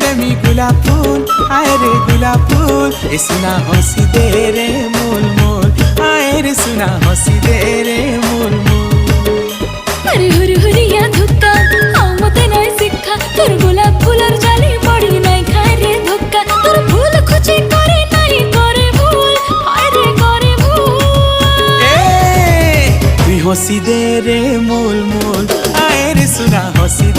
देमी गुलाब फूल, आए रे गुलाब फूल। ए सुना हंसी दे रे मोल मोल, आए रे सुना हंसी दे रे मोल मोल। अरे हुरी हुरिया धुक्का हाँ मते नाय शिक्षा, तोर गुलाब फूलर जाली बड़ी नाय खाए रे धोक्का। तोर फूल खुची करे नाई करे भूल, हाय रे करे भूल। ए तुई हंसी दे रे मोल मोल, आए रे सुना हंसी